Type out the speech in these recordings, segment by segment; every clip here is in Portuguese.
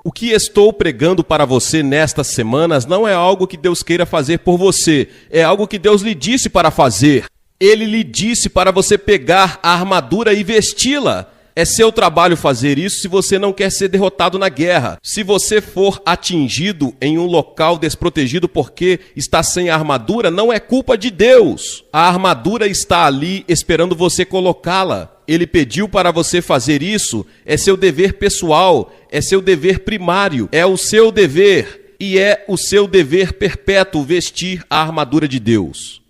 O que estou pregando para você nestas semanas não é algo que Deus queira fazer por você, é algo que Deus lhe disse para fazer. Ele lhe disse para você pegar a armadura e vesti-la. É seu trabalho fazer isso se você não quer ser derrotado na guerra. Se você for atingido em um local desprotegido porque está sem armadura, não é culpa de Deus. A armadura está ali esperando você colocá-la. Ele pediu para você fazer isso, é seu dever pessoal, é seu dever primário, é o seu dever e é o seu dever perpétuo vestir a armadura de Deus.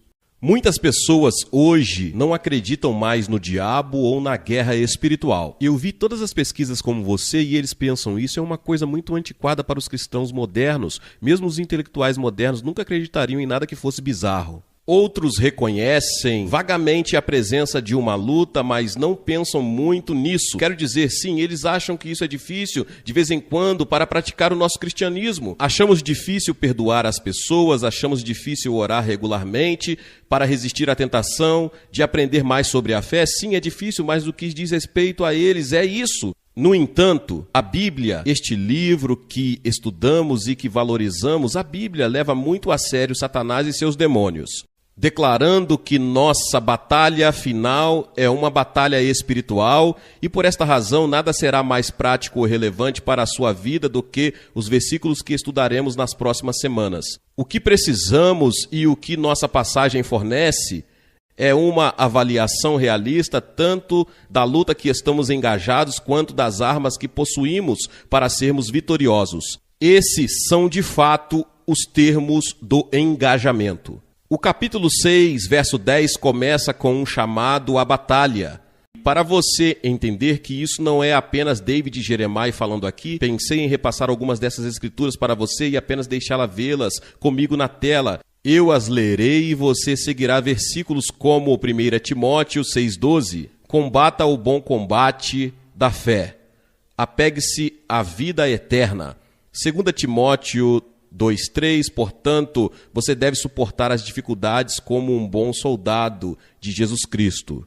Muitas pessoas hoje não acreditam mais no diabo ou na guerra espiritual. Eu vi todas as pesquisas como você e eles pensam isso é uma coisa muito antiquada para os cristãos modernos. Mesmo os intelectuais modernos nunca acreditariam em nada que fosse bizarro. Outros reconhecem vagamente a presença de uma luta, mas não pensam muito nisso. Quero dizer, sim, eles acham que isso é difícil, de vez em quando, para praticar o nosso cristianismo. Achamos difícil perdoar as pessoas, achamos difícil orar regularmente, para resistir à tentação, de aprender mais sobre a fé. Sim, é difícil, mas o que diz respeito a eles é isso. No entanto, a Bíblia, este livro que estudamos e que valorizamos, a Bíblia leva muito a sério Satanás e seus demônios, declarando que nossa batalha final é uma batalha espiritual e por esta razão nada será mais prático ou relevante para a sua vida do que os versículos que estudaremos nas próximas semanas. O que precisamos e o que nossa passagem fornece é uma avaliação realista tanto da luta que estamos engajados quanto das armas que possuímos para sermos vitoriosos. Esses são de fato os termos do engajamento. O capítulo 6, verso 10, começa com um chamado à batalha. Para você entender que isso não é apenas David e Jeremiah falando aqui, pensei em repassar algumas dessas escrituras para você e apenas deixá-la vê-las comigo na tela. Eu as lerei e você seguirá versículos como 1 Timóteo 6,12. Combata o bom combate da fé. Apegue-se à vida eterna. 2 Timóteo 2,3, portanto, você deve suportar as dificuldades como um bom soldado de Jesus Cristo.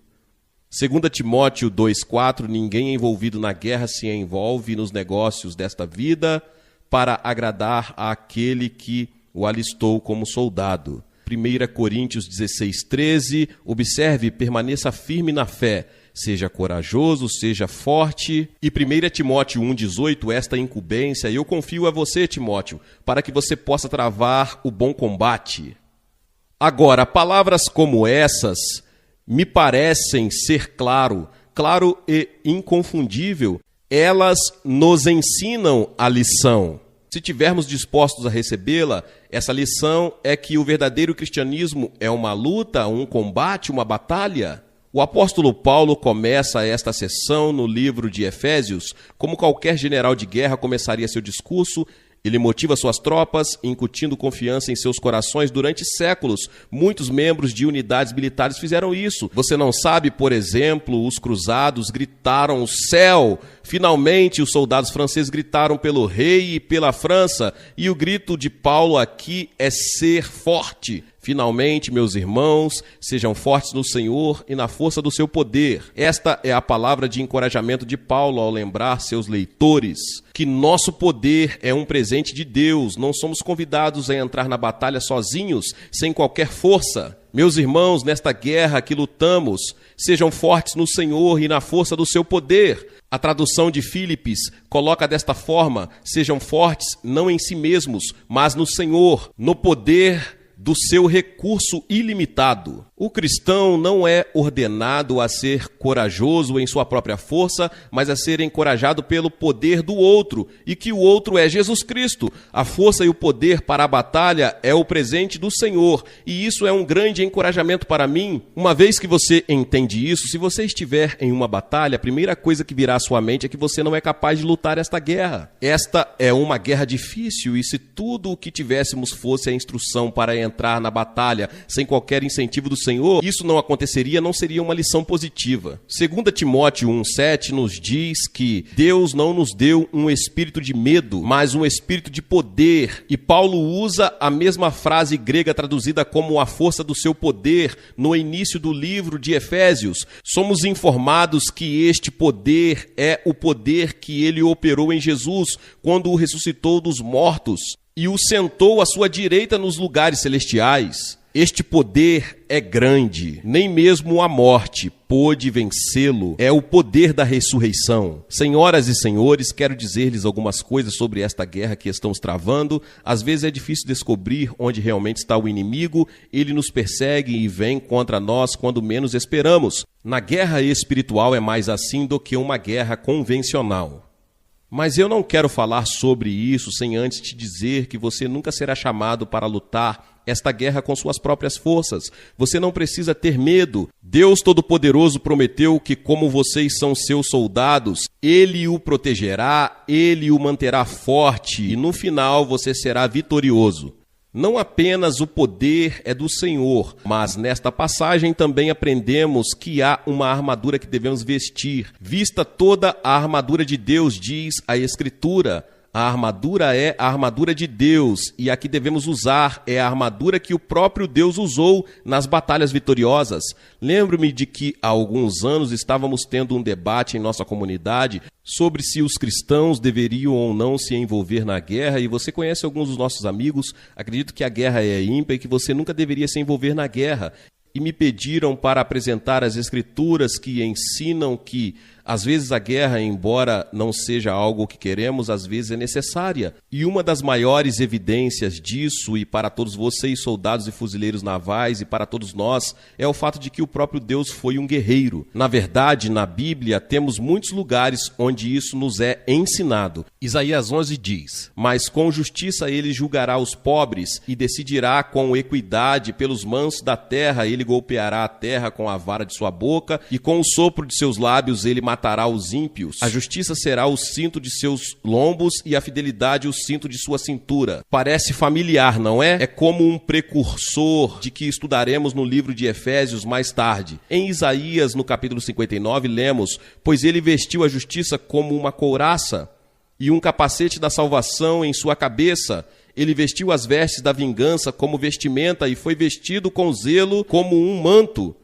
2 Timóteo 2,4, ninguém envolvido na guerra se envolve nos negócios desta vida para agradar àquele que o alistou como soldado. 1 Coríntios 16,13, observe, permaneça firme na fé, seja corajoso, seja forte. E 1 Timóteo 1,18, esta incumbência, eu confio a você, Timóteo, para que você possa travar o bom combate. Agora, palavras como essas me parecem ser claro e inconfundível. Elas nos ensinam a lição. Se tivermos dispostos a recebê-la, essa lição é que o verdadeiro cristianismo é uma luta, um combate, uma batalha. O apóstolo Paulo começa esta sessão no livro de Efésios, como qualquer general de guerra começaria seu discurso. Ele motiva suas tropas, incutindo confiança em seus corações durante séculos. Muitos membros de unidades militares fizeram isso. Você não sabe, por exemplo, os cruzados gritaram o céu. Finalmente, os soldados franceses gritaram pelo rei e pela França. E o grito de Paulo aqui é ser forte. Finalmente, meus irmãos, sejam fortes no Senhor e na força do seu poder. Esta é a palavra de encorajamento de Paulo ao lembrar seus leitores que nosso poder é um presente de Deus. Não somos convidados a entrar na batalha sozinhos, sem qualquer força. Meus irmãos, nesta guerra que lutamos, sejam fortes no Senhor e na força do seu poder. A tradução de Filipenses coloca desta forma: sejam fortes não em si mesmos, mas no Senhor, no poder do seu recurso ilimitado. O cristão não é ordenado a ser corajoso em sua própria força, mas a ser encorajado pelo poder do outro, e que o outro é Jesus Cristo. A força e o poder para a batalha é o presente do Senhor, e isso é um grande encorajamento para mim. Uma vez que você entende isso, se você estiver em uma batalha, a primeira coisa que virá à sua mente é que você não é capaz de lutar esta guerra. Esta é uma guerra difícil, e se tudo o que tivéssemos fosse a instrução para entrar na batalha sem qualquer incentivo do Senhor, isso não aconteceria, não seria uma lição positiva. 2 Timóteo 1,7 nos diz que Deus não nos deu um espírito de medo, mas um espírito de poder. E Paulo usa a mesma frase grega traduzida como a força do seu poder no início do livro de Efésios. Somos informados que este poder é o poder que ele operou em Jesus quando o ressuscitou dos mortos e o sentou à sua direita nos lugares celestiais. Este poder é grande, nem mesmo a morte pôde vencê-lo. É o poder da ressurreição. Senhoras e senhores, quero dizer-lhes algumas coisas sobre esta guerra que estamos travando. Às vezes é difícil descobrir onde realmente está o inimigo. Ele nos persegue e vem contra nós quando menos esperamos. Na guerra espiritual é mais assim do que uma guerra convencional. Mas eu não quero falar sobre isso sem antes te dizer que você nunca será chamado para lutar esta guerra com suas próprias forças. Você não precisa ter medo. Deus Todo-Poderoso prometeu que, como vocês são seus soldados, Ele o protegerá, Ele o manterá forte e no final você será vitorioso. Não apenas o poder é do Senhor, mas nesta passagem também aprendemos que há uma armadura que devemos vestir. Vista toda a armadura de Deus, diz a Escritura. A armadura é a armadura de Deus e a que devemos usar é a armadura que o próprio Deus usou nas batalhas vitoriosas. Lembro-me de que há alguns anos estávamos tendo um debate em nossa comunidade sobre se os cristãos deveriam ou não se envolver na guerra, e você conhece alguns dos nossos amigos, acredito que a guerra é ímpar e que você nunca deveria se envolver na guerra. E me pediram para apresentar as escrituras que ensinam que, às vezes, a guerra, embora não seja algo que queremos, às vezes é necessária. E uma das maiores evidências disso, e para todos vocês, soldados e fuzileiros navais, e para todos nós, é o fato de que o próprio Deus foi um guerreiro. Na verdade, na Bíblia, temos muitos lugares onde isso nos é ensinado. Isaías 11 diz: "Mas com justiça ele julgará os pobres e decidirá com equidade pelos mansos da terra. Ele golpeará a terra com a vara de sua boca e com o sopro de seus lábios ele matará os ímpios. A justiça será o cinto de seus lombos e a fidelidade o cinto de sua cintura." Parece familiar, não é? É como um precursor de que estudaremos no livro de Efésios mais tarde. Em Isaías, no capítulo 59, lemos: "Pois ele vestiu a justiça como uma couraça e um capacete da salvação em sua cabeça. Ele vestiu as vestes da vingança como vestimenta e foi vestido com zelo como um manto."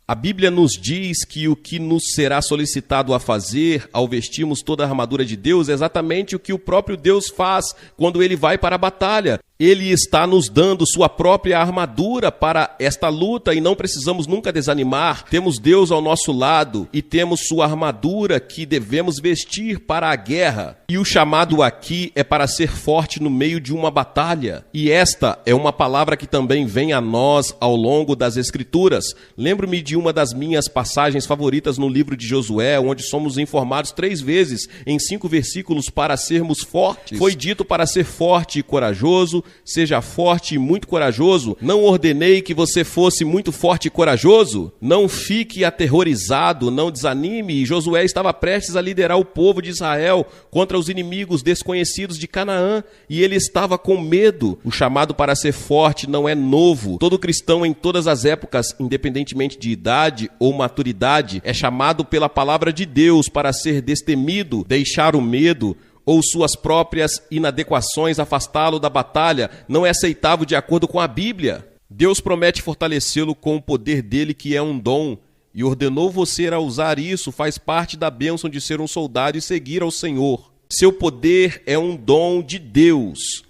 A Bíblia nos diz que o que nos será solicitado a fazer ao vestirmos toda a armadura de Deus é exatamente o que o próprio Deus faz quando ele vai para a batalha. Ele está nos dando sua própria armadura para esta luta e não precisamos nunca desanimar. Temos Deus ao nosso lado e temos sua armadura que devemos vestir para a guerra. E o chamado aqui é para ser forte no meio de uma batalha. E esta é uma palavra que também vem a nós ao longo das Escrituras. Lembro-me de uma das minhas passagens favoritas no livro de Josué, onde somos informados 3 vezes em 5 versículos para sermos fortes. Foi dito para ser forte e corajoso. Seja forte e muito corajoso. Não ordenei que você fosse muito forte e corajoso? Não fique aterrorizado, não desanime. E Josué estava prestes a liderar o povo de Israel contra os inimigos desconhecidos de Canaã. E ele estava com medo. O chamado para ser forte não é novo. Todo cristão em todas as épocas, independentemente de idade ou maturidade, é chamado pela palavra de Deus para ser destemido, deixar o medo ou suas próprias inadequações, afastá-lo da batalha, não é aceitável de acordo com a Bíblia. Deus promete fortalecê-lo com o poder dele, que é um dom, e ordenou você a usar isso. Faz parte da bênção de ser um soldado e seguir ao Senhor. Seu poder é um dom de Deus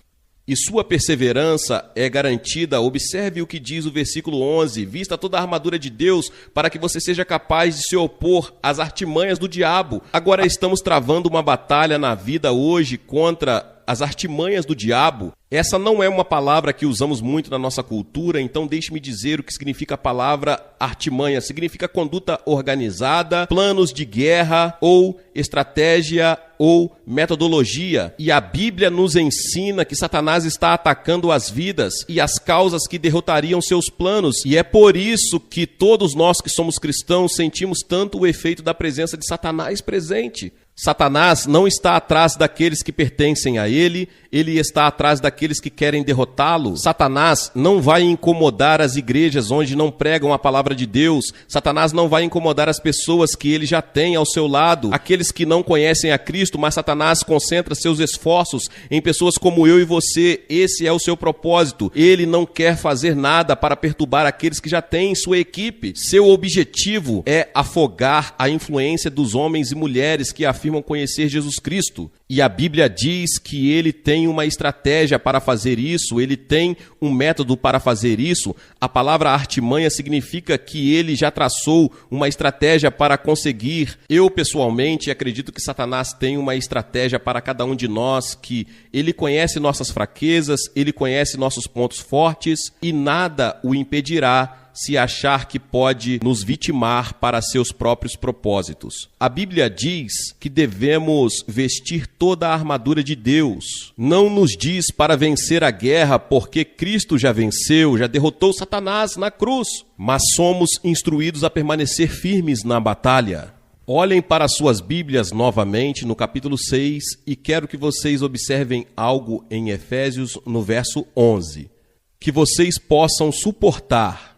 e sua perseverança é garantida. Observe o que diz o versículo 11. Vista toda a armadura de Deus para que você seja capaz de se opor às artimanhas do diabo. Agora estamos travando uma batalha na vida hoje contra as artimanhas do diabo. Essa não é uma palavra que usamos muito na nossa cultura, então deixe-me dizer o que significa a palavra artimanha. Significa conduta organizada, planos de guerra ou estratégia ou metodologia. E a Bíblia nos ensina que Satanás está atacando as vidas e as causas que derrotariam seus planos. E é por isso que todos nós que somos cristãos sentimos tanto o efeito da presença de Satanás presente. Satanás não está atrás daqueles que pertencem a ele, ele está atrás daqueles que querem derrotá-lo. Satanás não vai incomodar as igrejas onde não pregam a palavra de Deus. Satanás não vai incomodar as pessoas que ele já tem ao seu lado, aqueles que não conhecem a Cristo, mas Satanás concentra seus esforços em pessoas como eu e você. Esse é o seu propósito. Ele não quer fazer nada para perturbar aqueles que já têm em sua equipe. Seu objetivo é afogar a influência dos homens e mulheres que afirmam conhecer Jesus Cristo. E a Bíblia diz que ele tem uma estratégia para fazer isso, ele tem um método para fazer isso. A palavra artimanha significa que ele já traçou uma estratégia para conseguir. Eu, pessoalmente, acredito que Satanás tem uma estratégia para cada um de nós, que ele conhece nossas fraquezas, ele conhece nossos pontos fortes e nada o impedirá se achar que pode nos vitimar para seus próprios propósitos. A Bíblia diz que devemos vestir toda a armadura de Deus. Não nos diz para vencer a guerra, porque Cristo já venceu, já derrotou Satanás na cruz. Mas somos instruídos a permanecer firmes na batalha. Olhem para suas Bíblias novamente no capítulo 6 e quero que vocês observem algo em Efésios no verso 11. Que vocês possam suportar.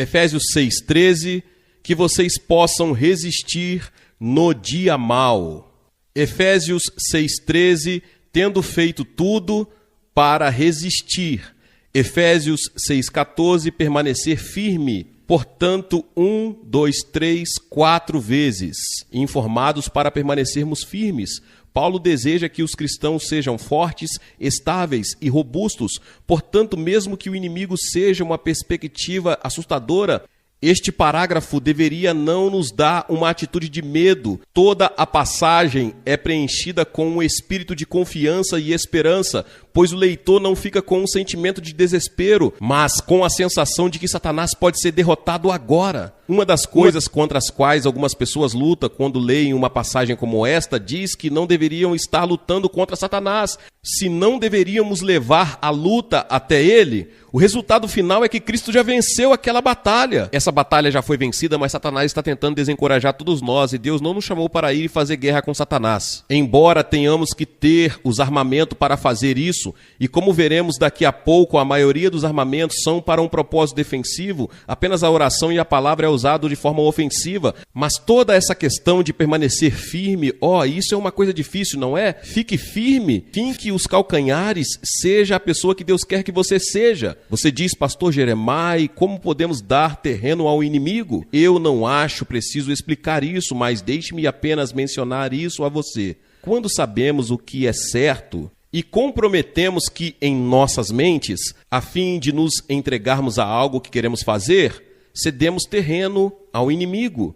Efésios 6,13, que vocês possam resistir no dia mau. Efésios 6,13, tendo feito tudo para resistir. Efésios 6,14, permanecer firme. Portanto, 1, 2, 3, 4 vezes, informados para permanecermos firmes. Paulo deseja que os cristãos sejam fortes, estáveis e robustos. Portanto, mesmo que o inimigo seja uma perspectiva assustadora, este parágrafo deveria não nos dar uma atitude de medo. Toda a passagem é preenchida com um espírito de confiança e esperança, pois o leitor não fica com um sentimento de desespero, mas com a sensação de que Satanás pode ser derrotado agora. Uma das coisas contra as quais algumas pessoas lutam quando leem uma passagem como esta, diz que não deveriam estar lutando contra Satanás. Se não deveríamos levar a luta até ele, o resultado final é que Cristo já venceu aquela batalha. Essa batalha já foi vencida, mas Satanás está tentando desencorajar todos nós e Deus não nos chamou para ir e fazer guerra com Satanás. Embora tenhamos que ter os armamentos para fazer isso, e como veremos daqui a pouco, a maioria dos armamentos são para um propósito defensivo, apenas a oração e a palavra é usado de forma ofensiva, mas toda essa questão de permanecer firme, isso é uma coisa difícil, não é? Fique firme, finque os calcanhares, seja a pessoa que Deus quer que você seja. Você diz, pastor Jeremias, como podemos dar terreno ao inimigo? Eu não acho preciso explicar isso, mas deixe-me apenas mencionar isso a você. Quando sabemos o que é certo e comprometemos que em nossas mentes, a fim de nos entregarmos a algo que queremos fazer, cedemos terreno ao inimigo.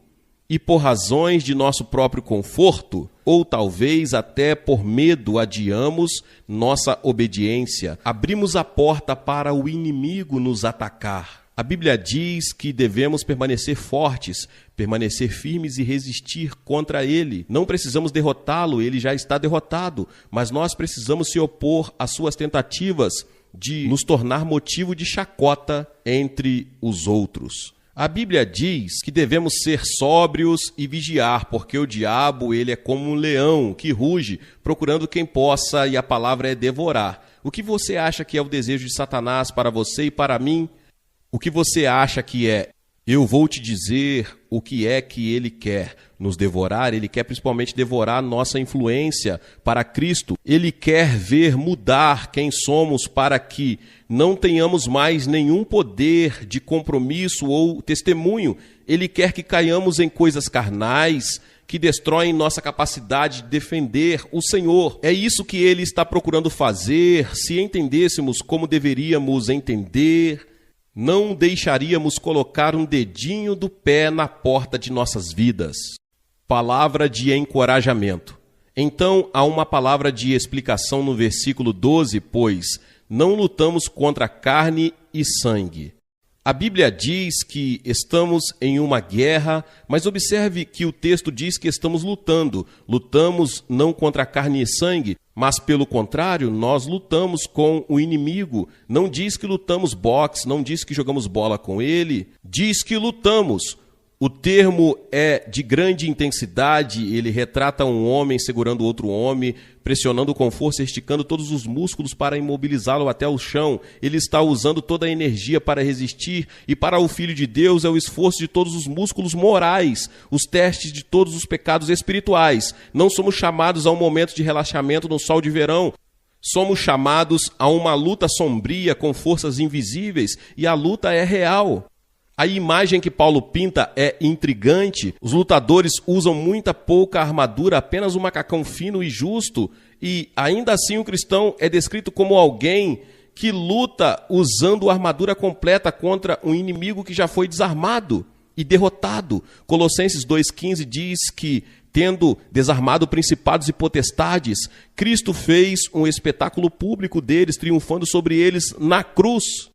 E por razões de nosso próprio conforto, ou talvez até por medo, adiamos nossa obediência. Abrimos a porta para o inimigo nos atacar. A Bíblia diz que devemos permanecer fortes, permanecer firmes e resistir contra ele. Não precisamos derrotá-lo, ele já está derrotado, mas nós precisamos se opor às suas tentativas de nos tornar motivo de chacota entre os outros. A Bíblia diz que devemos ser sóbrios e vigiar, porque o diabo ele é como um leão que ruge, procurando quem possa, e a palavra é devorar. O que você acha que é o desejo de Satanás para você e para mim? O que você acha que é? Eu vou te dizer o que é que ele quer nos devorar. Ele quer principalmente devorar nossa influência para Cristo. Ele quer ver mudar quem somos para que não tenhamos mais nenhum poder de compromisso ou testemunho. Ele quer que caiamos em coisas carnais que destroem nossa capacidade de defender o Senhor. É isso que ele está procurando fazer. Se entendêssemos como deveríamos entender, não deixaríamos colocar um dedinho do pé na porta de nossas vidas. Palavra de encorajamento. Então, há uma palavra de explicação no versículo 12, pois não lutamos contra carne e sangue. A Bíblia diz que estamos em uma guerra, mas observe que o texto diz que estamos lutando. Lutamos não contra carne e sangue, mas pelo contrário, nós lutamos com o inimigo. Não diz que lutamos boxe, não diz que jogamos bola com ele, diz que lutamos. O termo é de grande intensidade, ele retrata um homem segurando outro homem, pressionando com força, esticando todos os músculos para imobilizá-lo até o chão. Ele está usando toda a energia para resistir, e para o Filho de Deus é o esforço de todos os músculos morais, os testes de todos os pecados espirituais. Não somos chamados a um momento de relaxamento no sol de verão. Somos chamados a uma luta sombria com forças invisíveis, e a luta é real. A imagem que Paulo pinta é intrigante. Os lutadores usam muita pouca armadura, apenas um macacão fino e justo, e ainda assim o cristão é descrito como alguém que luta usando a armadura completa contra um inimigo que já foi desarmado e derrotado. Colossenses 2,15 diz que, tendo desarmado principados e potestades, Cristo fez um espetáculo público deles, triunfando sobre eles na cruz.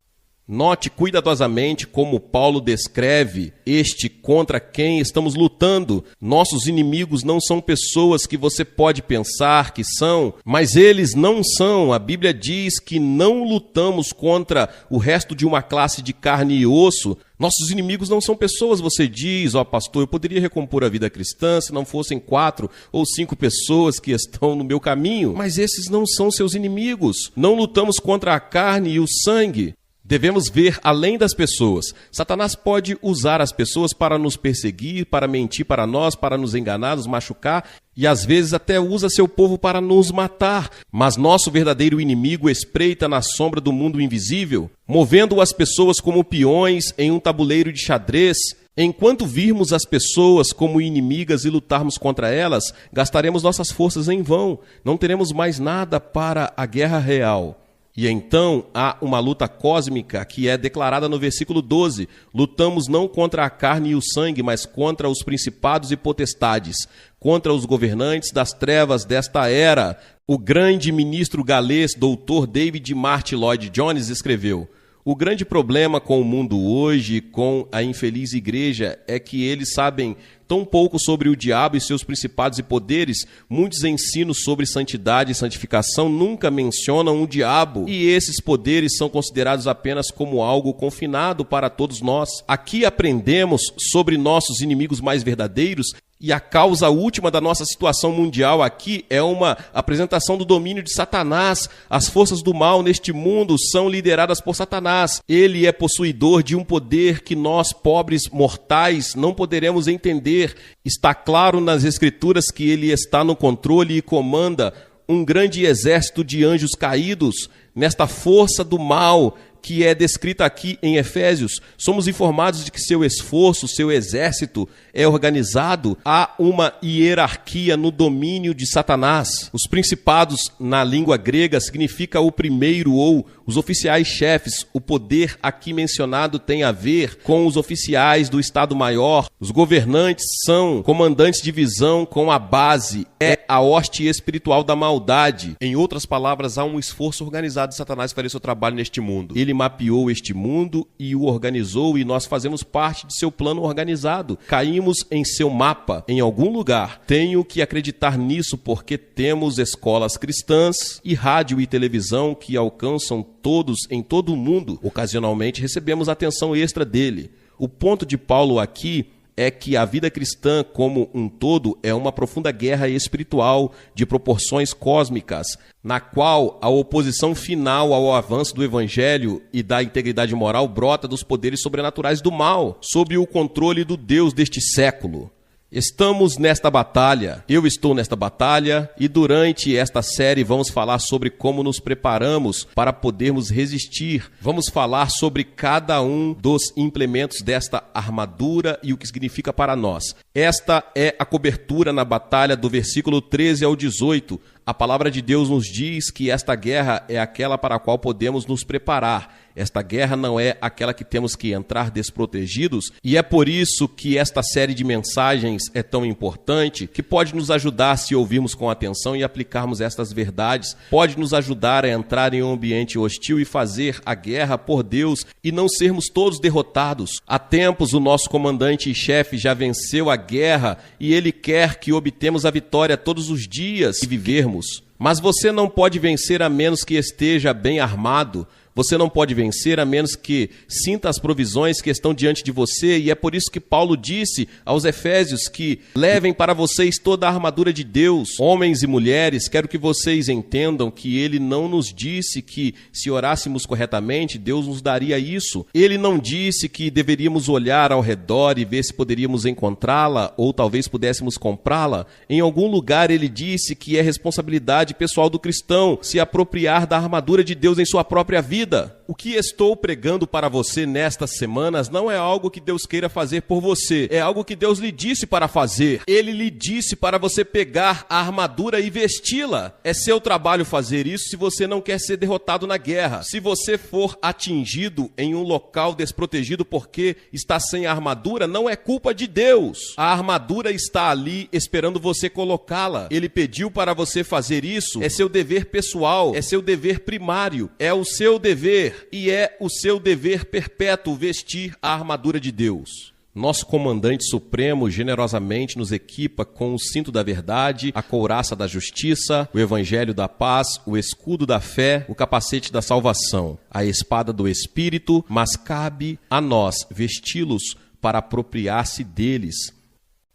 Note cuidadosamente como Paulo descreve este contra quem estamos lutando. Nossos inimigos não são pessoas que você pode pensar que são, mas eles não são. A Bíblia diz que não lutamos contra o resto de uma classe de carne e osso. Nossos inimigos não são pessoas, você diz, pastor, eu poderia recompor a vida cristã se não fossem 4 ou 5 pessoas que estão no meu caminho. Mas esses não são seus inimigos. Não lutamos contra a carne e o sangue. Devemos ver além das pessoas. Satanás pode usar as pessoas para nos perseguir, para mentir para nós, para nos enganar, nos machucar, e às vezes até usa seu povo para nos matar. Mas nosso verdadeiro inimigo espreita na sombra do mundo invisível, movendo as pessoas como peões em um tabuleiro de xadrez. Enquanto virmos as pessoas como inimigas e lutarmos contra elas, gastaremos nossas forças em vão. Não teremos mais nada para a guerra real. E então há uma luta cósmica que é declarada no versículo 12. Lutamos não contra a carne e o sangue, mas contra os principados e potestades, contra os governantes das trevas desta era. O grande ministro galês, Dr. David Martyn Lloyd Jones, escreveu: o grande problema com o mundo hoje, com a infeliz igreja, é que eles sabem tão pouco sobre o diabo e seus principados e poderes. Muitos ensinos sobre santidade e santificação nunca mencionam o diabo, e esses poderes são considerados apenas como algo confinado para todos nós. Aqui aprendemos sobre nossos inimigos mais verdadeiros, e a causa última da nossa situação mundial aqui é uma apresentação do domínio de Satanás. As forças do mal neste mundo são lideradas por Satanás. Ele é possuidor de um poder que nós, pobres mortais, não poderemos entender. Está claro nas Escrituras que ele está no controle e comanda um grande exército de anjos caídos. Nesta força do mal que é descrita aqui em Efésios, somos informados de que seu esforço, seu exército é organizado. Há uma hierarquia no domínio de Satanás. Os principados, na língua grega, significa o primeiro ou os oficiais chefes. O poder aqui mencionado tem a ver com os oficiais do Estado-Maior. Os governantes são comandantes de visão com a base. É a hoste espiritual da maldade. Em outras palavras, há um esforço organizado de Satanás fazer seu trabalho neste mundo. Ele mapeou este mundo e o organizou, e nós fazemos parte de seu plano organizado. Caímos em seu mapa em algum lugar. Tenho que acreditar nisso porque temos escolas cristãs e rádio e televisão que alcançam todos em todo o mundo. Ocasionalmente recebemos atenção extra dele. O ponto de Paulo aqui é que a vida cristã como um todo é uma profunda guerra espiritual de proporções cósmicas, na qual a oposição final ao avanço do evangelho e da integridade moral brota dos poderes sobrenaturais do mal, sob o controle do Deus deste século. Estamos nesta batalha, eu estou nesta batalha, e durante esta série vamos falar sobre como nos preparamos para podermos resistir. Vamos falar sobre cada um dos implementos desta armadura e o que significa para nós. Esta é a cobertura na batalha do versículo 13 ao 18. A palavra de Deus nos diz que esta guerra é aquela para a qual podemos nos preparar. Esta guerra não é aquela que temos que entrar desprotegidos, e é por isso que esta série de mensagens é tão importante, que pode nos ajudar se ouvirmos com atenção e aplicarmos estas verdades, pode nos ajudar a entrar em um ambiente hostil e fazer a guerra por Deus e não sermos todos derrotados. Há tempos o nosso comandante e chefe já venceu a guerra e ele quer que obtemos a vitória todos os dias que vivermos. Mas você não pode vencer a menos que esteja bem armado. Você não pode vencer a menos que sinta as provisões que estão diante de você, e é por isso que Paulo disse aos Efésios que levem para vocês toda a armadura de Deus. Homens e mulheres, quero que vocês entendam que ele não nos disse que se orássemos corretamente, Deus nos daria isso. Ele não disse que deveríamos olhar ao redor e ver se poderíamos encontrá-la ou talvez pudéssemos comprá-la. Em algum lugar ele disse que é responsabilidade pessoal do cristão se apropriar da armadura de Deus em sua própria vida. O que estou pregando para você nestas semanas não é algo que Deus queira fazer por você, é algo que Deus lhe disse para fazer. Ele lhe disse para você pegar a armadura e vesti-la. É seu trabalho fazer isso se você não quer ser derrotado na guerra. Se você for atingido em um local desprotegido porque está sem armadura, não é culpa de Deus. A armadura está ali esperando você colocá-la. Ele pediu para você fazer isso. É seu dever pessoal, é seu dever primário, é o seu dever e é o seu dever perpétuo vestir a armadura de Deus. Nosso comandante supremo generosamente nos equipa com o cinto da verdade, a couraça da justiça, o evangelho da paz, o escudo da fé, o capacete da salvação, a espada do Espírito, mas cabe a nós vesti-los para apropriar-se deles.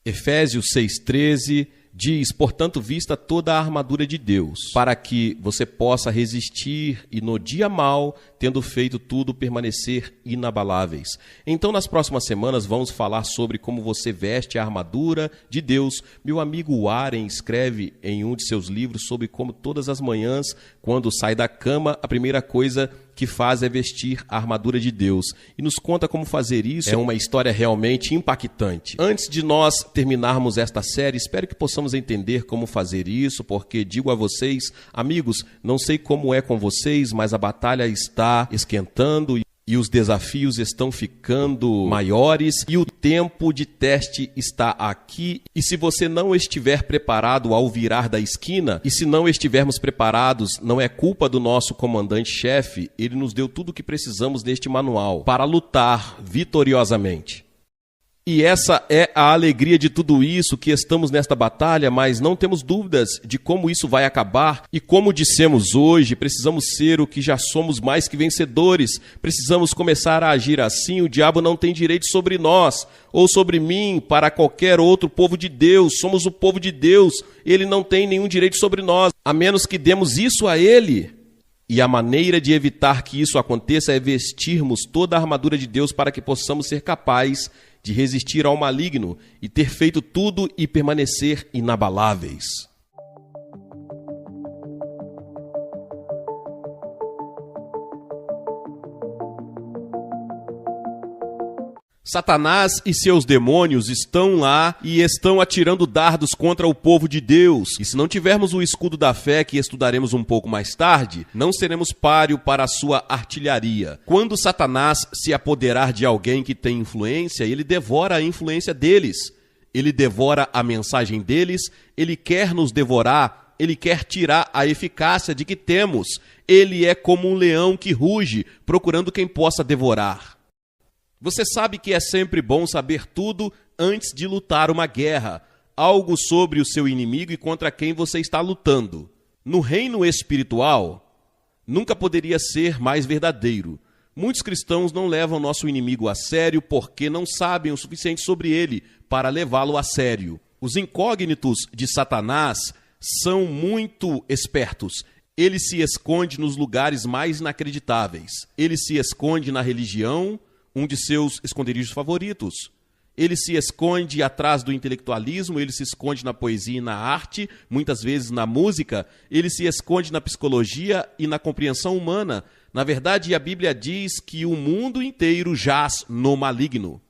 Efésios 6,13 diz, portanto, vista toda a armadura de Deus, para que você possa resistir e no dia mau, tendo feito tudo, permanecer inabaláveis. Então, nas próximas semanas, vamos falar sobre como você veste a armadura de Deus. Meu amigo Warren escreve em um de seus livros sobre como todas as manhãs, quando sai da cama, a primeira coisa que faz é vestir a armadura de Deus. E nos conta como fazer isso. É uma história realmente impactante. Antes de nós terminarmos esta série, espero que possamos entender como fazer isso, porque digo a vocês, amigos, não sei como é com vocês, mas a batalha está esquentando e os desafios estão ficando maiores e o tempo de teste está aqui. E se você não estiver preparado ao virar da esquina, e se não estivermos preparados, não é culpa do nosso comandante-chefe, ele nos deu tudo o que precisamos neste manual para lutar vitoriosamente. E essa é a alegria de tudo isso, que estamos nesta batalha, mas não temos dúvidas de como isso vai acabar. E como dissemos hoje, precisamos ser o que já somos mais que vencedores. Precisamos começar a agir assim. O diabo não tem direito sobre nós, ou sobre mim, para qualquer outro povo de Deus. Somos o povo de Deus. Ele não tem nenhum direito sobre nós, a menos que demos isso a ele. E a maneira de evitar que isso aconteça é vestirmos toda a armadura de Deus para que possamos ser capazes de resistir ao maligno e ter feito tudo e permanecer inabaláveis. Satanás e seus demônios estão lá e estão atirando dardos contra o povo de Deus. E se não tivermos o escudo da fé, que estudaremos um pouco mais tarde, não seremos páreo para a sua artilharia. Quando Satanás se apoderar de alguém que tem influência, ele devora a influência deles. Ele devora a mensagem deles, ele quer nos devorar, ele quer tirar a eficácia de que temos. Ele é como um leão que ruge, procurando quem possa devorar. Você sabe que é sempre bom saber tudo antes de lutar uma guerra, algo sobre o seu inimigo e contra quem você está lutando. No reino espiritual, nunca poderia ser mais verdadeiro. Muitos cristãos não levam nosso inimigo a sério porque não sabem o suficiente sobre ele para levá-lo a sério. Os incógnitos de Satanás são muito espertos. Ele se esconde nos lugares mais inacreditáveis. Ele se esconde na religião, um de seus esconderijos favoritos. Ele se esconde atrás do intelectualismo, ele se esconde na poesia e na arte, muitas vezes na música, ele se esconde na psicologia e na compreensão humana. Na verdade, a Bíblia diz que o mundo inteiro jaz no maligno.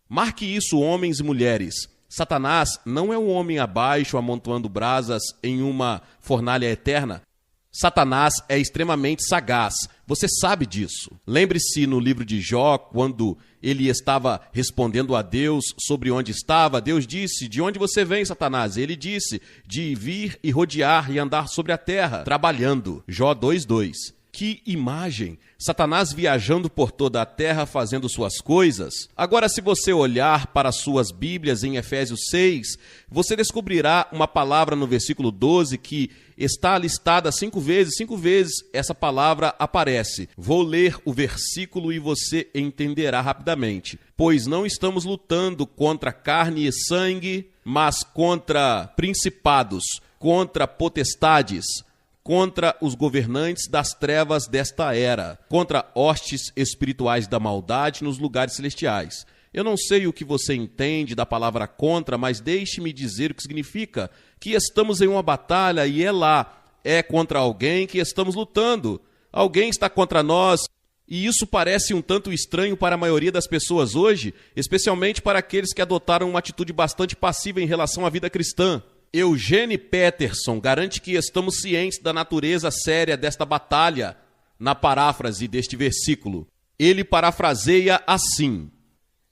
Marque isso, homens e mulheres. Satanás não é um homem abaixo amontoando brasas em uma fornalha eterna. Satanás é extremamente sagaz. Você sabe disso. Lembre-se no livro de Jó, quando ele estava respondendo a Deus sobre onde estava. Deus disse, de onde você vem, Satanás? Ele disse, de vir e rodear e andar sobre a terra, trabalhando. Jó 2:2. Que imagem! Satanás viajando por toda a terra fazendo suas coisas. Agora, se você olhar para suas Bíblias em Efésios 6, você descobrirá uma palavra no versículo 12 que está listada 5 vezes. 5 vezes essa palavra aparece. Vou ler o versículo e você entenderá rapidamente. Pois não estamos lutando contra carne e sangue, mas contra principados, contra potestades, contra os governantes das trevas desta era, contra hostes espirituais da maldade nos lugares celestiais. Eu não sei o que você entende da palavra contra, mas deixe-me dizer o que significa. Que estamos em uma batalha e é contra alguém que estamos lutando. Alguém está contra nós. E isso parece um tanto estranho para a maioria das pessoas hoje, especialmente para aqueles que adotaram uma atitude bastante passiva em relação à vida cristã. Eugene Peterson garante que estamos cientes da natureza séria desta batalha na paráfrase deste versículo. Ele parafraseia assim: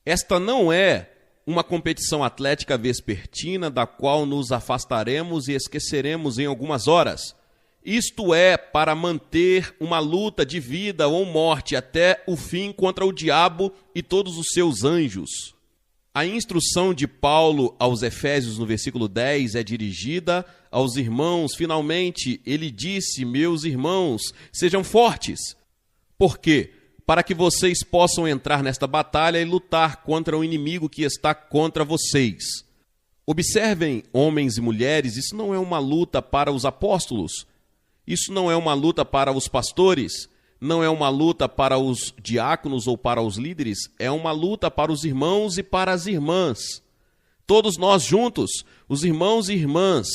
esta não é uma competição atlética vespertina da qual nos afastaremos e esqueceremos em algumas horas. Isto é para manter uma luta de vida ou morte até o fim contra o diabo e todos os seus anjos. A instrução de Paulo aos Efésios no versículo 10 é dirigida aos irmãos. Finalmente, ele disse: meus irmãos, sejam fortes. Por quê? Para que vocês possam entrar nesta batalha e lutar contra o inimigo que está contra vocês. Observem, homens e mulheres, isso não é uma luta para os apóstolos. Isso não é uma luta para os pastores. Não é uma luta para os diáconos ou para os líderes, é uma luta para os irmãos e para as irmãs. Todos nós juntos, os irmãos e irmãs,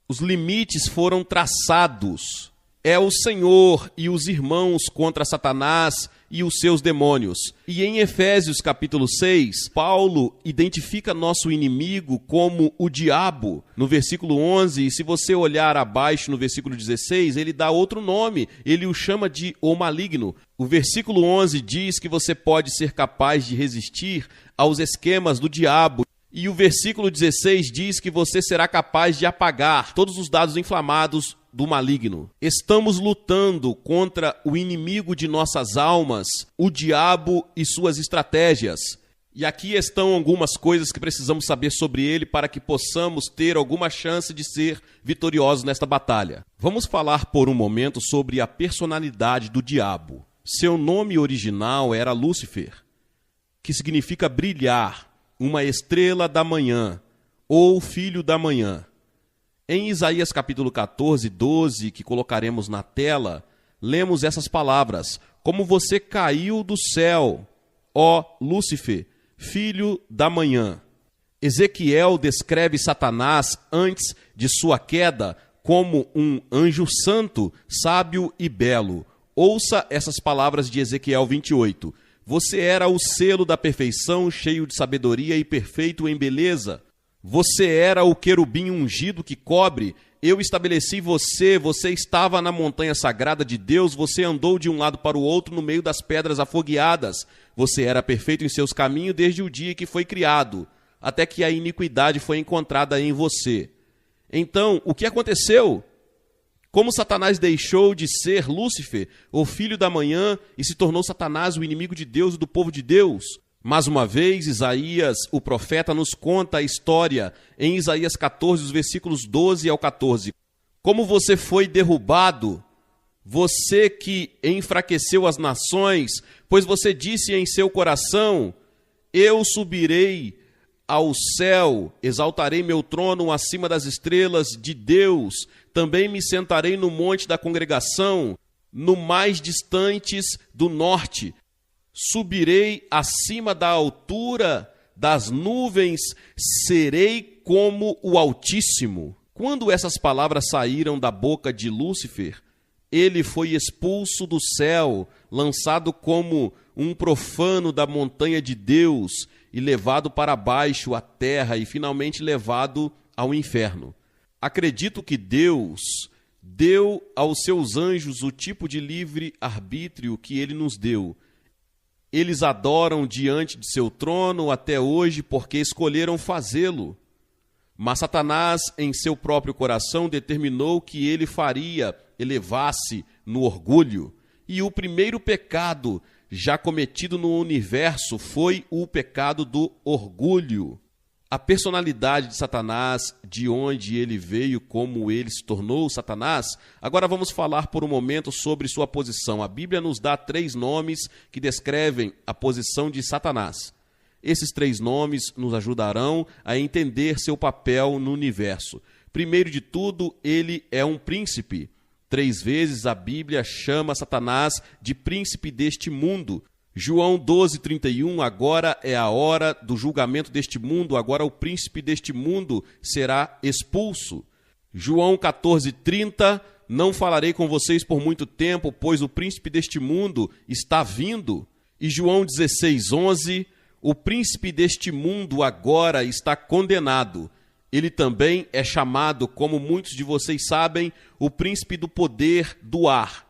os limites foram traçados. É o Senhor e os irmãos contra Satanás e os seus demônios. E em Efésios capítulo 6, Paulo identifica nosso inimigo como o diabo, no versículo 11, e se você olhar abaixo no versículo 16, ele dá outro nome, ele o chama de o maligno. O versículo 11 diz que você pode ser capaz de resistir aos esquemas do diabo. E o versículo 16 diz que você será capaz de apagar todos os dados inflamados do maligno. Estamos lutando contra o inimigo de nossas almas, o diabo e suas estratégias. E aqui estão algumas coisas que precisamos saber sobre ele para que possamos ter alguma chance de ser vitoriosos nesta batalha. Vamos falar por um momento sobre a personalidade do diabo. Seu nome original era Lúcifer, que significa brilhar, uma estrela da manhã, ou filho da manhã. Em Isaías capítulo 14, 12, que colocaremos na tela, lemos essas palavras: como você caiu do céu, ó Lúcifer, filho da manhã. Ezequiel descreve Satanás antes de sua queda como um anjo santo, sábio e belo. Ouça essas palavras de Ezequiel 28. Você era o selo da perfeição, cheio de sabedoria e perfeito em beleza. Você era o querubim ungido que cobre. Eu estabeleci você, você estava na montanha sagrada de Deus, você andou de um lado para o outro no meio das pedras afogueadas. Você era perfeito em seus caminhos desde o dia que foi criado, até que a iniquidade foi encontrada em você. Então, o que aconteceu? Como Satanás deixou de ser Lúcifer, o filho da manhã, e se tornou Satanás o inimigo de Deus e do povo de Deus? Mais uma vez, Isaías, o profeta, nos conta a história em Isaías 14, os versículos 12 ao 14. Como você foi derrubado, você que enfraqueceu as nações, pois você disse em seu coração: eu subirei ao céu, exaltarei meu trono acima das estrelas de Deus, também me sentarei no monte da congregação, no mais distantes do norte. Subirei acima da altura das nuvens, serei como o Altíssimo. Quando essas palavras saíram da boca de Lúcifer, ele foi expulso do céu, lançado como um profano da montanha de Deus e levado para baixo à terra e finalmente levado ao inferno. Acredito que Deus deu aos seus anjos o tipo de livre-arbítrio que ele nos deu. Eles adoram diante de seu trono até hoje porque escolheram fazê-lo. Mas Satanás, em seu próprio coração, determinou que ele faria elevar-se no orgulho. E o primeiro pecado já cometido no universo foi o pecado do orgulho. A personalidade de Satanás, de onde ele veio, como ele se tornou Satanás. Agora vamos falar por um momento sobre sua posição. A Bíblia nos dá 3 nomes que descrevem a posição de Satanás. Esses 3 nomes nos ajudarão a entender seu papel no universo. Primeiro de tudo, ele é um príncipe. 3 vezes a Bíblia chama Satanás de príncipe deste mundo. João 12:31, agora é a hora do julgamento deste mundo, agora o príncipe deste mundo será expulso. João 14:30, não falarei com vocês por muito tempo, pois o príncipe deste mundo está vindo. E João 16:11, o príncipe deste mundo agora está condenado. Ele também é chamado, como muitos de vocês sabem, o príncipe do poder do ar.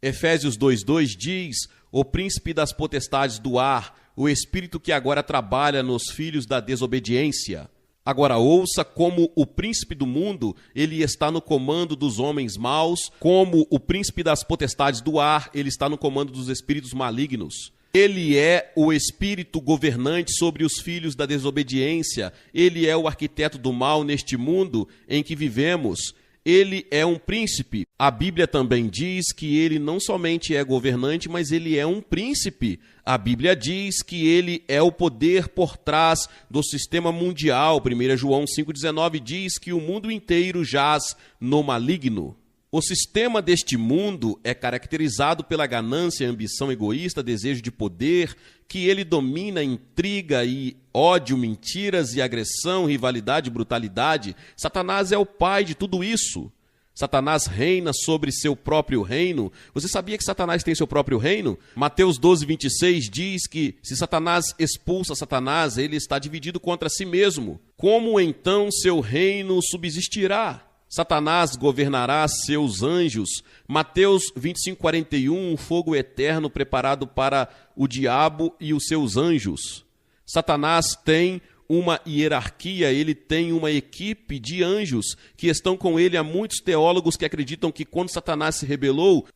Efésios 2:2 diz, o príncipe das potestades do ar, o espírito que agora trabalha nos filhos da desobediência. Agora ouça como o príncipe do mundo, ele está no comando dos homens maus, como o príncipe das potestades do ar, ele está no comando dos espíritos malignos. Ele é o espírito governante sobre os filhos da desobediência, ele é o arquiteto do mal neste mundo em que vivemos. Ele é um príncipe. A Bíblia também diz que ele não somente é governante, mas ele é um príncipe. A Bíblia diz que ele é o poder por trás do sistema mundial. 1 João 5,19 diz que o mundo inteiro jaz no maligno. O sistema deste mundo é caracterizado pela ganância, ambição egoísta, desejo de poder, que ele domina, intriga e ódio, mentiras e agressão, rivalidade, brutalidade. Satanás é o pai de tudo isso. Satanás reina sobre seu próprio reino. Você sabia que Satanás tem seu próprio reino? Mateus 12:26 diz que se Satanás expulsa Satanás, ele está dividido contra si mesmo. Como então seu reino subsistirá? Satanás governará seus anjos. Mateus 25:41, um fogo eterno preparado para o diabo e os seus anjos. Satanás tem uma hierarquia, ele tem uma equipe de anjos que estão com ele. Há muitos teólogos que acreditam que quando Satanás se rebelou,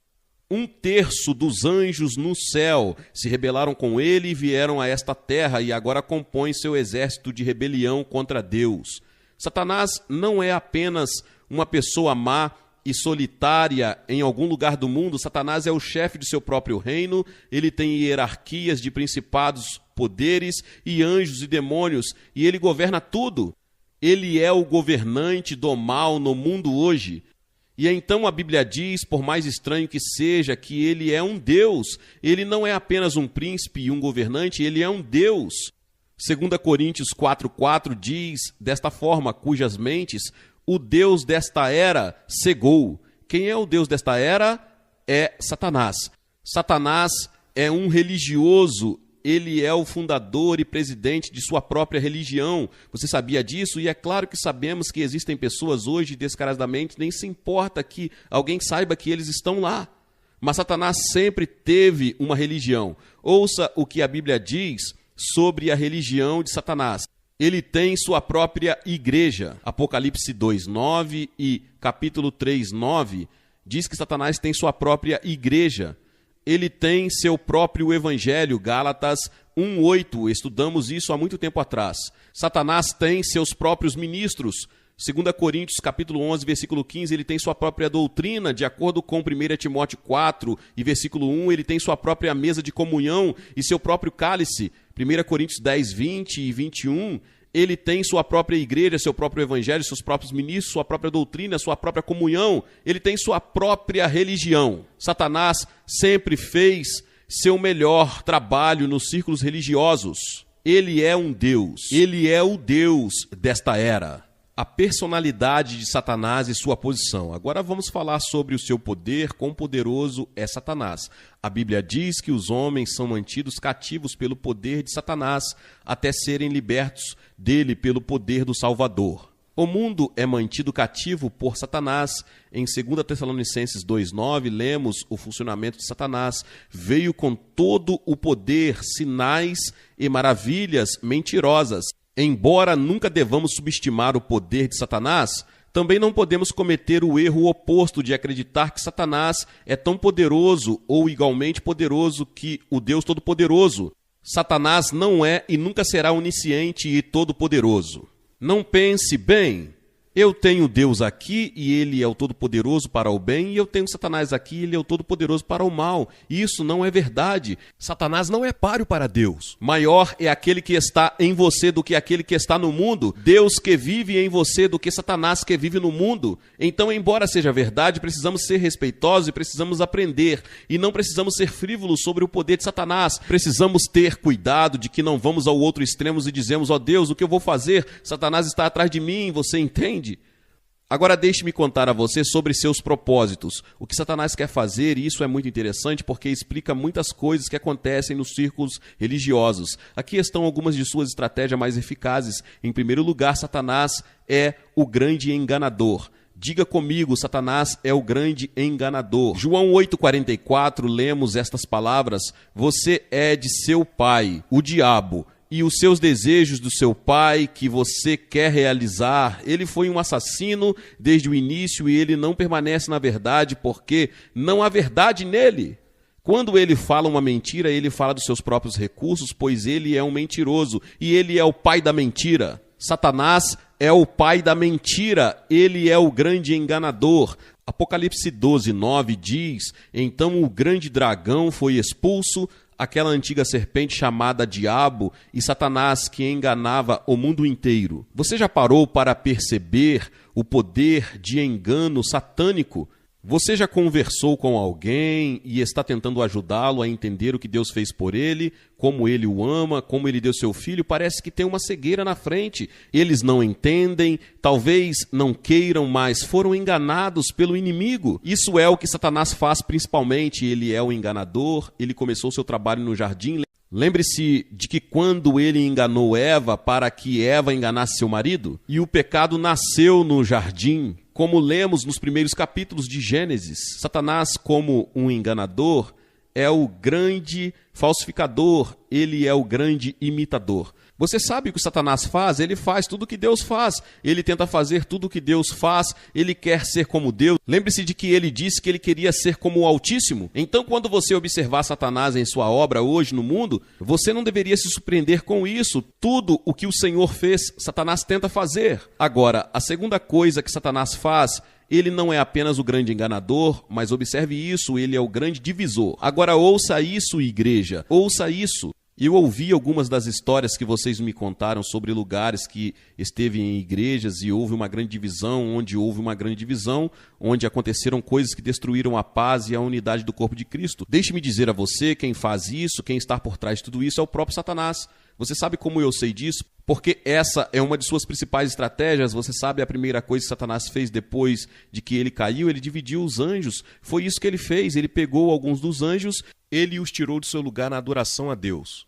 1/3 dos anjos no céu se rebelaram com ele e vieram a esta terra e agora compõem seu exército de rebelião contra Deus. Satanás não é apenas uma pessoa má e solitária em algum lugar do mundo. Satanás é o chefe de seu próprio reino, ele tem hierarquias de principados, poderes e anjos e demônios, e ele governa tudo. Ele é o governante do mal no mundo hoje. E então a Bíblia diz, por mais estranho que seja, que ele é um Deus. Ele não é apenas um príncipe e um governante, ele é um Deus. 2 Coríntios 4:4 diz desta forma, cujas mentes o Deus desta era cegou. Quem é o Deus desta era? É Satanás. Satanás é um religioso, ele é o fundador e presidente de sua própria religião. Você sabia disso? E é claro que sabemos que existem pessoas hoje, descaradamente, nem se importa que alguém saiba que eles estão lá. Mas Satanás sempre teve uma religião. Ouça o que a Bíblia diz sobre a religião de Satanás. Ele tem sua própria igreja. Apocalipse 2:9 e capítulo 3:9 diz que Satanás tem sua própria igreja. Ele tem seu próprio evangelho. Gálatas 1:8, estudamos isso há muito tempo atrás. Satanás tem seus próprios ministros. 2 Coríntios capítulo 11, versículo 15, ele tem sua própria doutrina, de acordo com 1 Timóteo 4 e versículo 1, ele tem sua própria mesa de comunhão e seu próprio cálice. 1 Coríntios 10, 20 e 21, ele tem sua própria igreja, seu próprio evangelho, seus próprios ministros, sua própria doutrina, sua própria comunhão, ele tem sua própria religião. Satanás sempre fez seu melhor trabalho nos círculos religiosos. Ele é um Deus, ele é o Deus desta era. A personalidade de Satanás e sua posição. Agora vamos falar sobre o seu poder. Quão poderoso é Satanás. A Bíblia diz que os homens são mantidos cativos pelo poder de Satanás até serem libertos dele pelo poder do Salvador. O mundo é mantido cativo por Satanás. Em 2 Tessalonicenses 2:9, lemos o funcionamento de Satanás. Veio com todo o poder, sinais e maravilhas mentirosas. Embora nunca devamos subestimar o poder de Satanás, Também não podemos cometer o erro oposto de acreditar que Satanás é tão poderoso ou igualmente poderoso que o Deus Todo-Poderoso. Satanás não é e nunca será onisciente e todo-poderoso. Não pense, bem, eu tenho Deus aqui e Ele é o Todo-Poderoso para o bem, e eu tenho Satanás aqui e Ele é o Todo-Poderoso para o mal. Isso não é verdade. Satanás não é páreo para Deus. Maior é aquele que está em você do que aquele que está no mundo. Deus que vive em você do que Satanás que vive no mundo. Então, embora seja verdade, precisamos ser respeitosos e precisamos aprender. E não precisamos ser frívolos sobre o poder de Satanás. Precisamos ter cuidado de que não vamos ao outro extremo e dizemos, ó Deus, o que eu vou fazer? Satanás está atrás de mim, você entende? Agora deixe-me contar a você sobre seus propósitos. O que Satanás quer fazer, e isso é muito interessante porque explica muitas coisas que acontecem nos círculos religiosos. Aqui estão algumas de suas estratégias mais eficazes. Em primeiro lugar, Satanás é o grande enganador. Diga comigo, Satanás é o grande enganador. João 8,44, lemos estas palavras: você é de seu pai, o diabo, e os seus desejos do seu pai que você quer realizar. Ele foi um assassino desde o início e ele não permanece na verdade porque não há verdade nele. Quando ele fala uma mentira, ele fala dos seus próprios recursos, pois ele é um mentiroso e ele é o pai da mentira. Satanás é o pai da mentira, ele é o grande enganador. Apocalipse 12:9 diz: então o grande dragão foi expulso, aquela antiga serpente chamada Diabo e Satanás que enganava o mundo inteiro. Você já parou para perceber o poder de engano satânico? Você já conversou com alguém e está tentando ajudá-lo a entender o que Deus fez por ele, como ele o ama, como ele deu seu filho? Parece que tem uma cegueira na frente. Eles não entendem, talvez não queiram, mas foram enganados pelo inimigo. Isso é o que Satanás faz principalmente. Ele é o enganador, ele começou seu trabalho no jardim. Lembre-se de que quando ele enganou Eva para que Eva enganasse seu marido, e o pecado nasceu no jardim, como lemos nos primeiros capítulos de Gênesis. Satanás, como um enganador, é o grande falsificador, ele é o grande imitador. Você sabe o que o Satanás faz? Ele faz tudo o que Deus faz. Ele tenta fazer tudo o que Deus faz. Ele quer ser como Deus. Lembre-se de que ele disse que ele queria ser como o Altíssimo. Então, quando você observar Satanás em sua obra hoje no mundo, você não deveria se surpreender com isso. Tudo o que o Senhor fez, Satanás tenta fazer. Agora, a segunda coisa que Satanás faz, ele não é apenas o grande enganador, mas observe isso, ele é o grande divisor. Agora ouça isso, igreja, ouça isso. Eu ouvi algumas das histórias que vocês me contaram sobre lugares que esteve em igrejas e houve uma grande divisão, onde aconteceram coisas que destruíram a paz e a unidade do corpo de Cristo. Deixe-me dizer a você, quem faz isso, quem está por trás de tudo isso é o próprio Satanás. Você sabe como eu sei disso? Porque essa é uma de suas principais estratégias. Você sabe a primeira coisa que Satanás fez depois de que ele caiu? Ele dividiu os anjos. Foi isso que ele fez. Ele pegou alguns dos anjos, ele os tirou do seu lugar na adoração a Deus.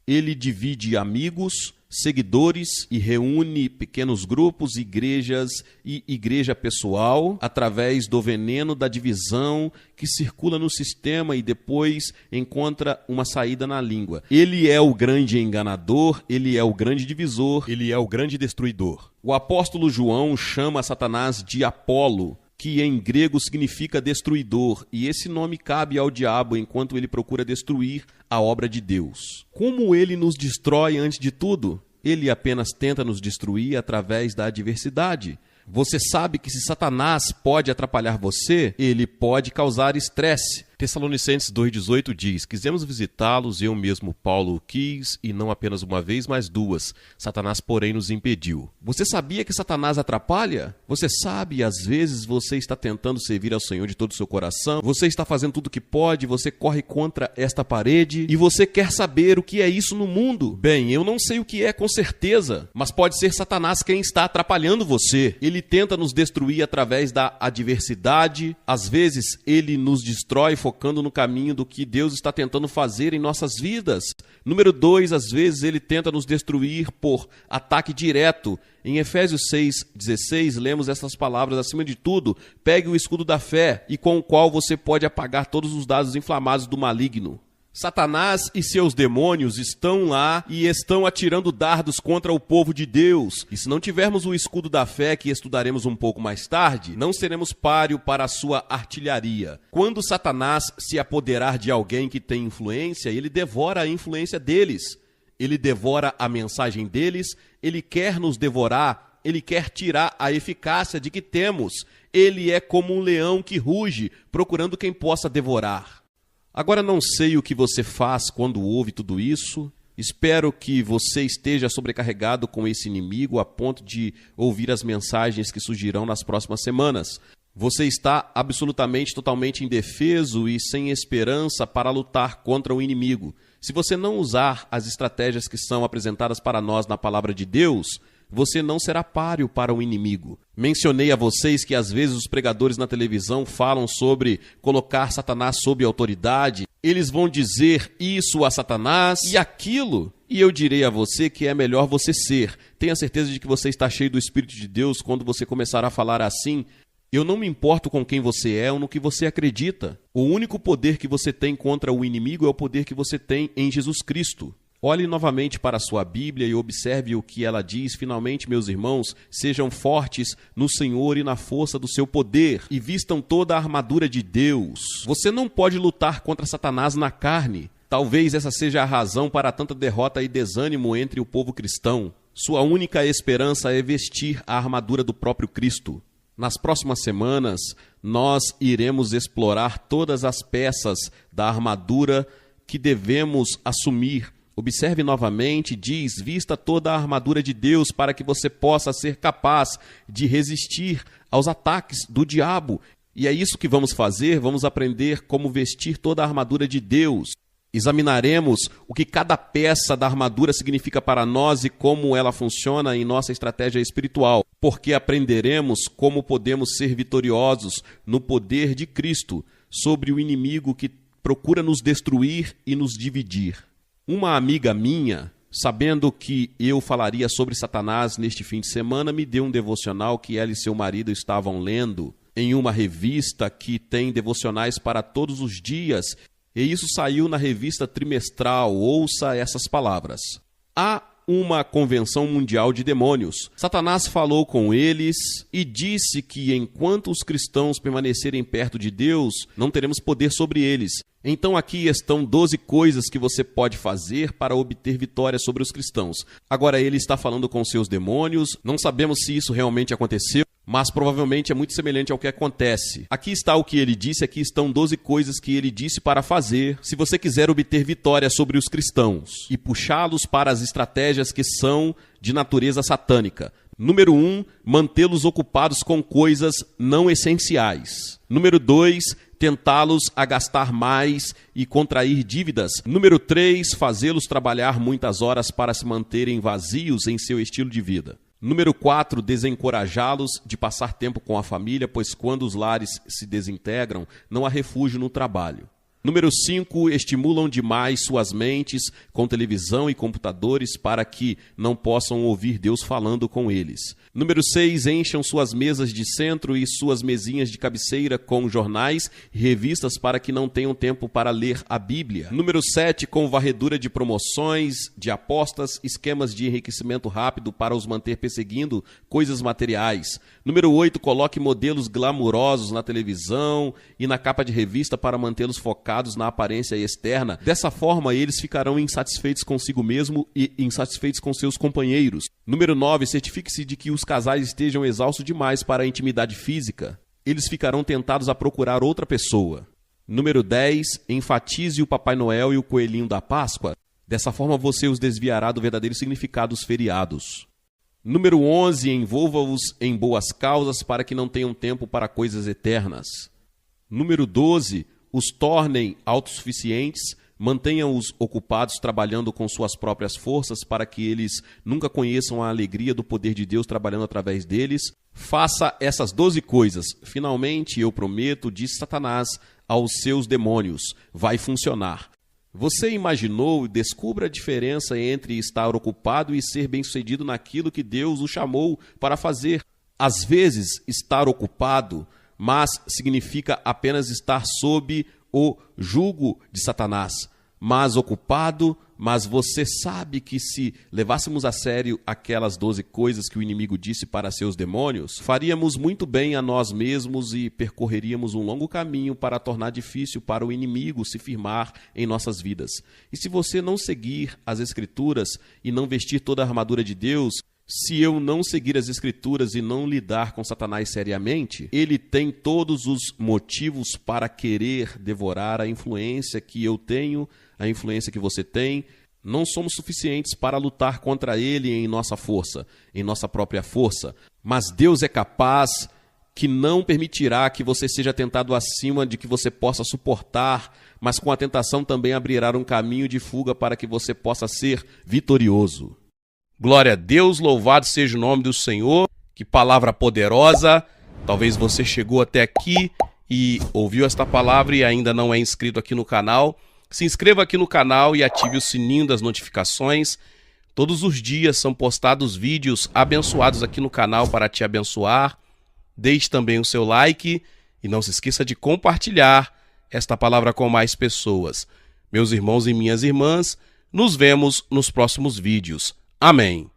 Ele divide amigos, seguidores e reúne pequenos grupos, igrejas e igreja pessoal através do veneno da divisão que circula no sistema e depois encontra uma saída na língua. Ele é o grande enganador, ele é o grande divisor, ele é o grande destruidor. O apóstolo João chama Satanás de Apolo, que em grego significa destruidor, e esse nome cabe ao diabo enquanto ele procura destruir a obra de Deus. Como ele nos destrói antes de tudo? Ele apenas tenta nos destruir através da adversidade. Você sabe que se Satanás pode atrapalhar você, ele pode causar estresse. Tessalonicenses 2,18 diz: quisemos visitá-los, eu mesmo, Paulo, o quis, e não apenas uma vez, mas duas. Satanás, porém, nos impediu. Você sabia que Satanás atrapalha? Você sabe, às vezes você está tentando servir ao Senhor de todo o seu coração, você está fazendo tudo o que pode, você corre contra esta parede, e você quer saber o que é isso no mundo. Bem, eu não sei o que é com certeza, mas pode ser Satanás quem está atrapalhando você. Ele tenta nos destruir através da adversidade, às vezes ele nos destrói focando no caminho do que Deus está tentando fazer em nossas vidas. Número 2, às vezes ele tenta nos destruir por ataque direto. Em Efésios 6,16, lemos essas palavras: acima de tudo, pegue o escudo da fé, e com o qual você pode apagar todos os dardos inflamados do maligno. Satanás e seus demônios estão lá e estão atirando dardos contra o povo de Deus. E se não tivermos o escudo da fé, que estudaremos um pouco mais tarde, não seremos páreo para a sua artilharia. Quando Satanás se apoderar de alguém que tem influência, ele devora a influência deles. Ele devora a mensagem deles, ele quer nos devorar, ele quer tirar a eficácia de que temos. Ele é como um leão que ruge, procurando quem possa devorar. Agora não sei o que você faz quando ouve tudo isso. Espero que você esteja sobrecarregado com esse inimigo a ponto de ouvir as mensagens que surgirão nas próximas semanas. Você está absolutamente, totalmente indefeso e sem esperança para lutar contra o inimigo. Se você não usar as estratégias que são apresentadas para nós na palavra de Deus, você não será páreo para o inimigo. Mencionei a vocês que às vezes os pregadores na televisão falam sobre colocar Satanás sob autoridade. Eles vão dizer isso a Satanás e aquilo. E eu direi a você que é melhor você ser. Tenha certeza de que você está cheio do Espírito de Deus quando você começar a falar assim. Eu não me importo com quem você é ou no que você acredita. O único poder que você tem contra o inimigo é o poder que você tem em Jesus Cristo. Olhe novamente para a sua Bíblia e observe o que ela diz. Finalmente, meus irmãos, sejam fortes no Senhor e na força do seu poder e vistam toda a armadura de Deus. Você não pode lutar contra Satanás na carne. Talvez essa seja a razão para tanta derrota e desânimo entre o povo cristão. Sua única esperança é vestir a armadura do próprio Cristo. Nas próximas semanas, nós iremos explorar todas as peças da armadura que devemos assumir. Observe novamente, diz, vista toda a armadura de Deus para que você possa ser capaz de resistir aos ataques do diabo. E é isso que vamos fazer, vamos aprender como vestir toda a armadura de Deus. Examinaremos o que cada peça da armadura significa para nós e como ela funciona em nossa estratégia espiritual, porque aprenderemos como podemos ser vitoriosos no poder de Cristo sobre o inimigo que procura nos destruir e nos dividir. Uma amiga minha, sabendo que eu falaria sobre Satanás neste fim de semana, me deu um devocional que ela e seu marido estavam lendo em uma revista que tem devocionais para todos os dias, e isso saiu na revista trimestral. Ouça essas palavras. Há uma convenção mundial de demônios. Satanás falou com eles e disse que enquanto os cristãos permanecerem perto de Deus, não teremos poder sobre eles. Então aqui estão 12 coisas que você pode fazer para obter vitória sobre os cristãos. Agora ele está falando com seus demônios, não sabemos se isso realmente aconteceu, mas provavelmente é muito semelhante ao que acontece. Aqui está o que ele disse, aqui estão 12 coisas que ele disse para fazer se você quiser obter vitória sobre os cristãos e puxá-los para as estratégias que são de natureza satânica. Número 1, mantê-los ocupados com coisas não essenciais. Número 2, tentá-los a gastar mais e contrair dívidas. Número 3, fazê-los trabalhar muitas horas para se manterem vazios em seu estilo de vida. Número 4, desencorajá-los de passar tempo com a família, pois quando os lares se desintegram, não há refúgio no trabalho. Número 5, estimulam demais suas mentes com televisão e computadores para que não possam ouvir Deus falando com eles. Número 6, encham suas mesas de centro e suas mesinhas de cabeceira com jornais e revistas para que não tenham tempo para ler a Bíblia. Número 7, com varredura de promoções, de apostas, esquemas de enriquecimento rápido para os manter perseguindo coisas materiais. Número 8, coloque modelos glamurosos na televisão e na capa de revista para mantê-los focados na aparência externa. Dessa forma, eles ficarão insatisfeitos consigo mesmo e insatisfeitos com seus companheiros. Número 9, certifique-se de que os casais estejam exaustos demais para a intimidade física. Eles ficarão tentados a procurar outra pessoa. Número 10, enfatize o Papai Noel e o Coelhinho da Páscoa. Dessa forma, você os desviará do verdadeiro significado dos feriados. Número 11, envolva-os em boas causas para que não tenham tempo para coisas eternas. Número 12, os tornem autossuficientes, mantenham-os ocupados trabalhando com suas próprias forças para que eles nunca conheçam a alegria do poder de Deus trabalhando através deles. Faça essas 12 coisas. Finalmente, eu prometo, disse Satanás aos seus demônios, vai funcionar. Você imaginou e descubra a diferença entre estar ocupado e ser bem-sucedido naquilo que Deus o chamou para fazer. Às vezes, estar ocupado mas significa apenas estar sob o jugo de Satanás. mais ocupado, mas você sabe que se levássemos a sério aquelas 12 coisas que o inimigo disse para seus demônios, faríamos muito bem a nós mesmos e percorreríamos um longo caminho para tornar difícil para o inimigo se firmar em nossas vidas. E se você não seguir as Escrituras e não vestir toda a armadura de Deus, se eu não seguir as Escrituras e não lidar com Satanás seriamente, ele tem todos os motivos para querer devorar a influência que eu tenho, a influência que você tem. Não somos suficientes para lutar contra ele em nossa força, em nossa própria força. Mas Deus é capaz, que não permitirá que você seja tentado acima de que você possa suportar, mas com a tentação também abrirá um caminho de fuga para que você possa ser vitorioso. Glória a Deus, louvado seja o nome do Senhor. Que palavra poderosa. Talvez você chegou até aqui e ouviu esta palavra e ainda não é inscrito aqui no canal. Se inscreva aqui no canal e ative o sininho das notificações. Todos os dias são postados vídeos abençoados aqui no canal para te abençoar. Deixe também o seu like e não se esqueça de compartilhar esta palavra com mais pessoas. Meus irmãos e minhas irmãs, nos vemos nos próximos vídeos. Amém.